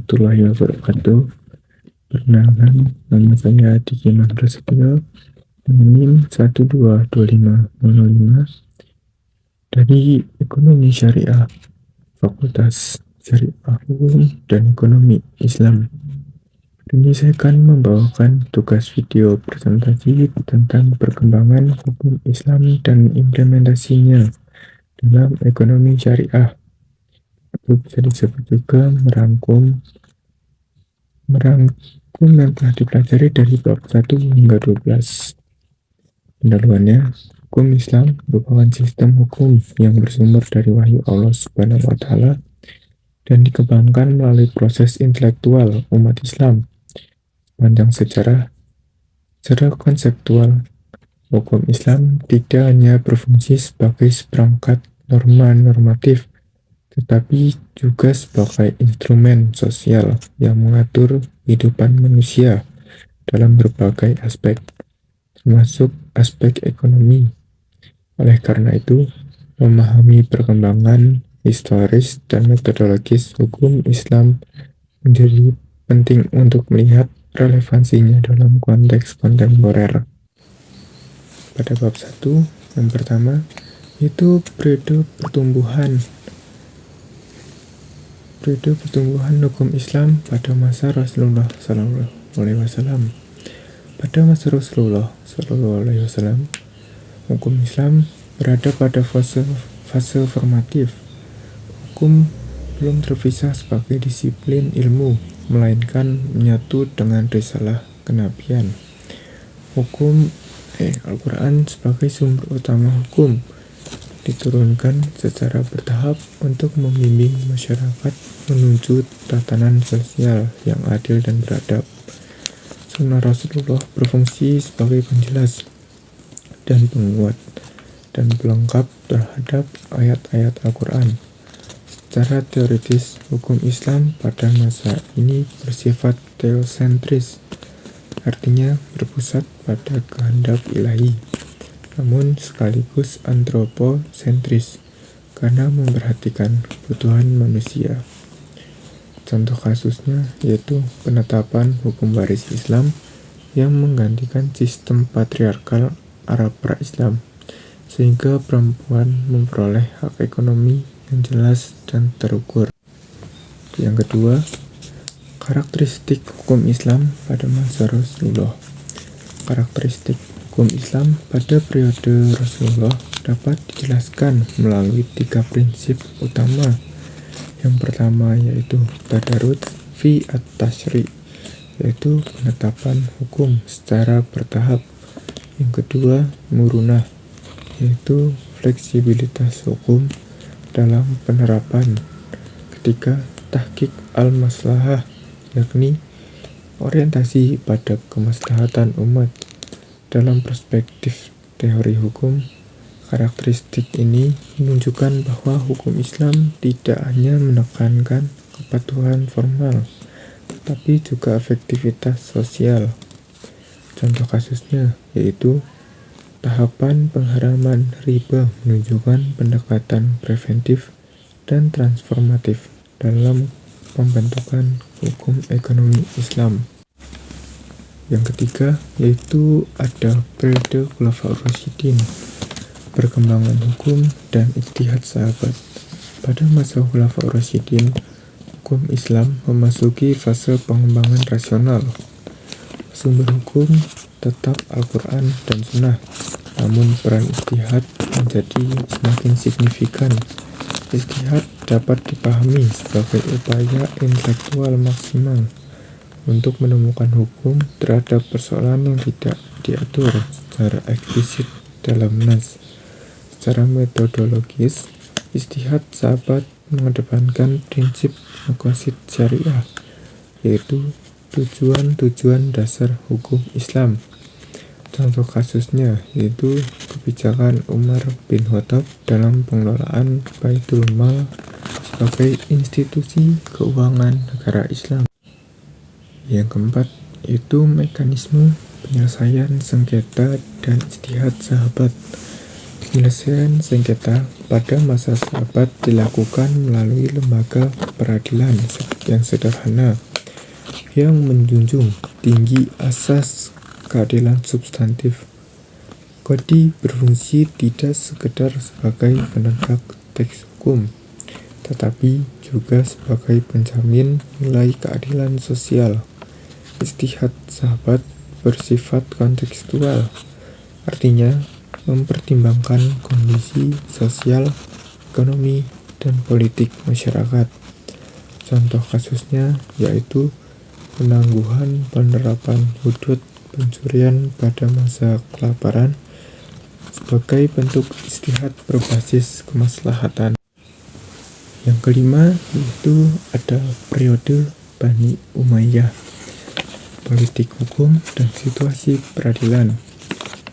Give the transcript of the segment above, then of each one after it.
warahmatullahi wabarakatuh. Perkenalkan, nama saya Diki Prasetyo, NIM 1225005 dari Ekonomi Syariah, Fakultas Syariah Hukum dan Ekonomi Islam. Hari ini saya akan membawakan tugas video presentasi tentang perkembangan hukum Islam dan implementasinya dalam ekonomi syariah. Itu bisa disebut juga merangkum yang telah dipelajari dari bab 1 hingga 12. Pendahuluannya, hukum Islam merupakan sistem hukum yang bersumber dari wahyu Allah Subhanahu wa Ta'ala dan dikembangkan melalui proses intelektual umat Islam. Sepanjang sejarah, secara konseptual, hukum Islam tidak hanya berfungsi sebagai seperangkat norma normatif, tetapi juga sebagai instrumen sosial yang mengatur kehidupan manusia dalam berbagai aspek, termasuk aspek ekonomi. Oleh karena itu, memahami perkembangan historis dan metodologis hukum Islam menjadi penting untuk melihat relevansinya dalam konteks kontemporer. Pada bab 1, yang pertama, yaitu periode pertumbuhan hukum Islam pada masa Rasulullah SAW. Pada masa Rasulullah SAW, hukum Islam berada pada fase formatif. Hukum belum terpisah sebagai disiplin ilmu, melainkan menyatu dengan risalah kenabian. Al-Quran sebagai sumber utama hukum diturunkan secara bertahap untuk membimbing masyarakat menuju tatanan sosial yang adil dan beradab. Sunnah Rasulullah berfungsi sebagai penjelas dan penguat dan pelengkap terhadap ayat-ayat Al-Quran. Secara teoritis, hukum Islam pada masa ini bersifat teosentris, artinya berpusat pada kehendak ilahi, namun sekaligus antroposentris karena memperhatikan kebutuhan manusia. Contoh kasusnya yaitu penetapan hukum waris Islam yang menggantikan sistem patriarkal Arab pra-Islam, sehingga perempuan memperoleh hak ekonomi yang jelas dan terukur. Yang kedua, karakteristik hukum Islam pada masa Rasulullah. Karakteristik hukum Islam pada periode Rasulullah dapat dijelaskan melalui 3 prinsip utama. Yang pertama yaitu tadarruj fi at-tasyri', yaitu penetapan hukum secara bertahap. Yang kedua, murunah, yaitu fleksibilitas hukum dalam penerapan. Ketiga, tahqiq al-maslahah, yakni orientasi pada kemaslahatan umat. Dalam perspektif teori hukum, karakteristik ini menunjukkan bahwa hukum Islam tidak hanya menekankan kepatuhan formal, tetapi juga efektivitas sosial. Contoh kasusnya yaitu tahapan pengharaman riba menunjukkan pendekatan preventif dan transformatif dalam pembentukan hukum ekonomi Islam. Yang ketiga yaitu ada periode Khulafaur Rasyidin, perkembangan hukum dan ijtihad sahabat. Pada masa Khulafaur Rasyidin, hukum Islam memasuki fase pengembangan rasional. Sumber hukum tetap Al-Quran dan Sunnah, namun peran ijtihad menjadi semakin signifikan. Ijtihad dapat dipahami sebagai upaya intelektual maksimal untuk menemukan hukum terhadap persoalan yang tidak diatur secara eksplisit dalam nas. Secara metodologis, ijtihad sahabat mengedepankan prinsip maqasid syariah, yaitu tujuan-tujuan dasar hukum Islam. Contoh kasusnya yaitu kebijakan Umar bin Khattab dalam pengelolaan Baitul Mal sebagai institusi keuangan negara Islam. Yang keempat, yaitu mekanisme penyelesaian sengketa dan ijtihad sahabat. Penyelesaian sengketa pada masa sahabat dilakukan melalui lembaga peradilan yang sederhana yang menjunjung tinggi asas keadilan substantif. Kodi berfungsi tidak sekedar sebagai penegak teks hukum, tetapi juga sebagai penjamin nilai keadilan sosial. Ijtihad sahabat bersifat kontekstual, artinya mempertimbangkan kondisi sosial, ekonomi, dan politik masyarakat. Contoh kasusnya yaitu penangguhan penerapan hudud pencurian pada masa kelaparan sebagai bentuk ijtihad berbasis kemaslahatan. Yang kelima yaitu ada periode Bani Umayyah, politik hukum dan situasi peradilan.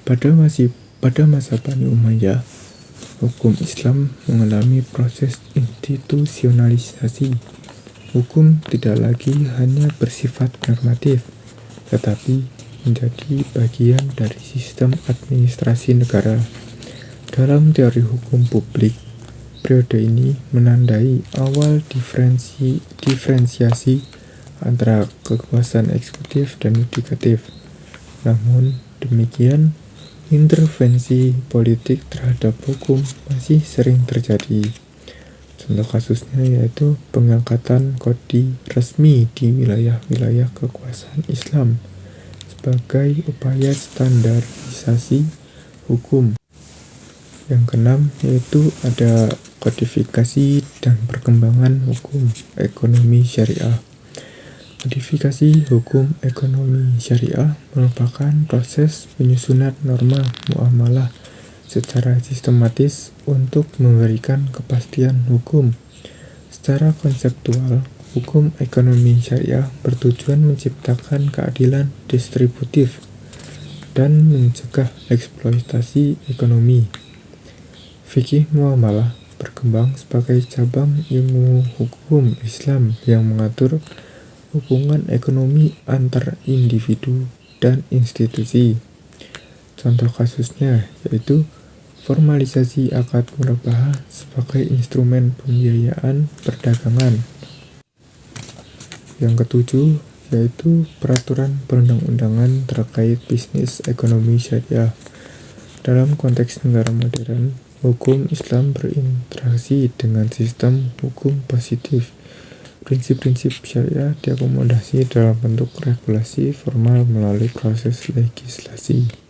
Pada masa Bani Umayyah, hukum Islam mengalami proses institusionalisasi. Hukum tidak lagi hanya bersifat normatif, tetapi menjadi bagian dari sistem administrasi negara. Dalam teori hukum publik, periode ini menandai awal diferensiasi antara kekuasaan eksekutif dan yudikatif. Namun demikian, intervensi politik terhadap hukum masih sering terjadi. Contoh kasusnya yaitu pengangkatan kodi resmi di wilayah-wilayah kekuasaan Islam sebagai upaya standarisasi hukum. Yang keenam yaitu ada kodifikasi dan perkembangan hukum ekonomi syariah. Kodifikasi hukum ekonomi syariah merupakan proses penyusunan norma muamalah secara sistematis untuk memberikan kepastian hukum. Secara konseptual, hukum ekonomi syariah bertujuan menciptakan keadilan distributif dan mencegah eksploitasi ekonomi. Fikih muamalah berkembang sebagai cabang ilmu hukum Islam yang mengatur hubungan ekonomi antar individu dan institusi. Contoh kasusnya yaitu formalisasi akad murabahah sebagai instrumen pembiayaan perdagangan. Yang ketujuh yaitu peraturan perundang-undangan terkait bisnis ekonomi syariah. Dalam konteks negara modern, hukum Islam berinteraksi dengan sistem hukum positif. Prinsip-prinsip syariah diakomodasi dalam bentuk regulasi formal melalui proses legislasi.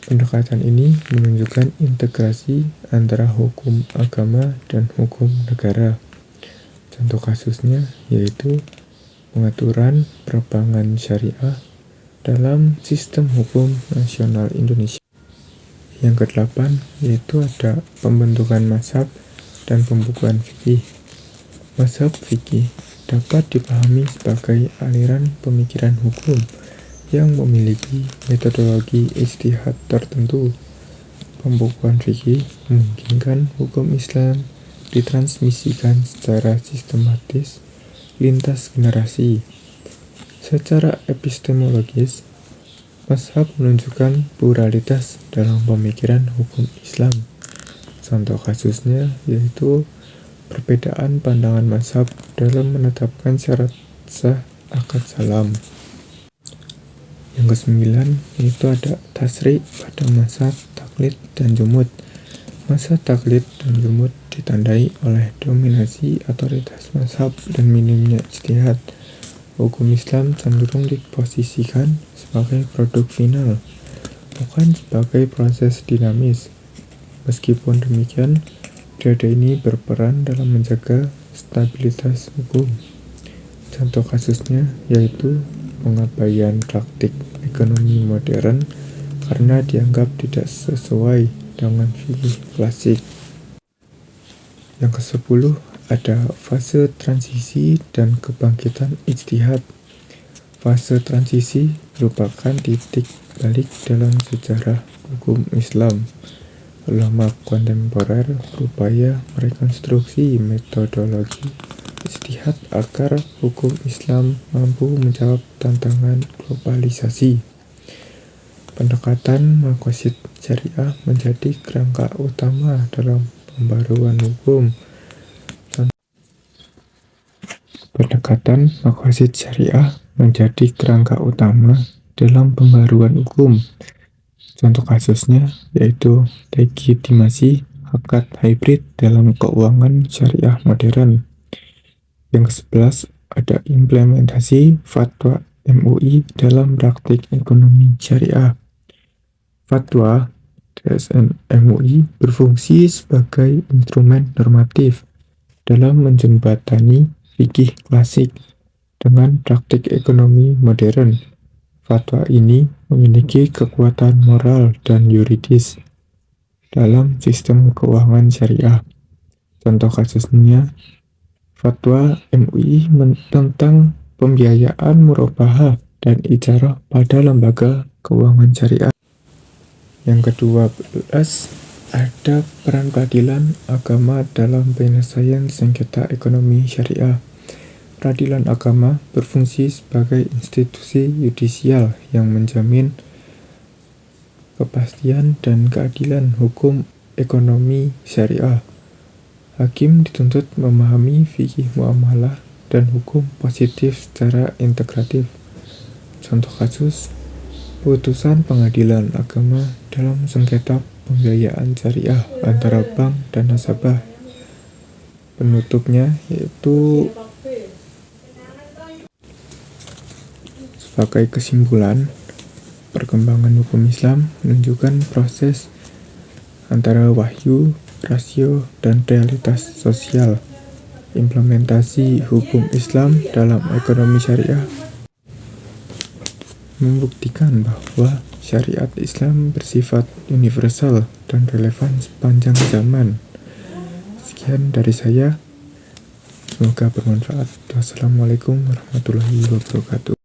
Pendekatan ini menunjukkan integrasi antara hukum agama dan hukum negara. Contoh kasusnya yaitu pengaturan perbankan syariah dalam sistem hukum nasional Indonesia. Yang kedelapan yaitu ada pembentukan mazhab dan pembukuan fikih. Mazhab fikih dapat dipahami sebagai aliran pemikiran hukum yang memiliki metodologi ijtihad tertentu. Pembukuan fikih memungkinkan hukum Islam ditransmisikan secara sistematis lintas generasi. Secara epistemologis, mazhab menunjukkan pluralitas dalam pemikiran hukum Islam. Contoh kasusnya yaitu perbedaan pandangan mazhab dalam menetapkan syarat sah akad salam. Yang kesembilan yaitu ada tasri' pada mazhab taklid dan jumud. Mazhab taklid dan jumud ditandai oleh dominasi otoritas mazhab dan minimnya ijtihad. Hukum Islam cenderung diposisikan sebagai produk final, bukan sebagai proses dinamis. Meskipun demikian, periode ini berperan dalam menjaga stabilitas hukum. Contoh kasusnya yaitu pengabaian praktik ekonomi modern karena dianggap tidak sesuai dengan fikih klasik. Yang ke-10 ada fase transisi dan kebangkitan ijtihad. Fase transisi merupakan titik balik dalam sejarah hukum Islam. Ulama kontemporer berupaya merekonstruksi metodologi ijtihad agar hukum Islam mampu menjawab tantangan globalisasi. Pendekatan maqasid syariah menjadi kerangka utama dalam pembaruan hukum. Pendekatan maqasid syariah menjadi kerangka utama dalam pembaruan hukum. Contoh kasusnya yaitu legitimasi akad hybrid dalam keuangan syariah modern. Yang ke-11 ada implementasi fatwa MUI dalam praktik ekonomi syariah. Fatwa TSN MUI berfungsi sebagai instrumen normatif dalam menjembatani fikih klasik dengan praktik ekonomi modern. Fatwa ini memiliki kekuatan moral dan yuridis dalam sistem keuangan syariah. Contoh kasusnya, fatwa MUI tentang pembiayaan murabahah dan ijarah pada lembaga keuangan syariah. Yang ke-12, ada peran peradilan agama dalam penyelesaian sengketa ekonomi syariah. Peradilan agama berfungsi sebagai institusi yudisial yang menjamin kepastian dan keadilan hukum ekonomi syariah. Hakim dituntut memahami fikih muamalah dan hukum positif secara integratif. Contoh kasus, putusan pengadilan agama dalam sengketa pembiayaan syariah antara bank dan nasabah. Penutupnya yaitu sebagai kesimpulan, perkembangan hukum Islam menunjukkan proses antara wahyu, rasio, dan realitas sosial. Implementasi hukum Islam dalam ekonomi syariah membuktikan bahwa syariat Islam bersifat universal dan relevan sepanjang zaman. Sekian dari saya, semoga bermanfaat. Wassalamualaikum warahmatullahi wabarakatuh.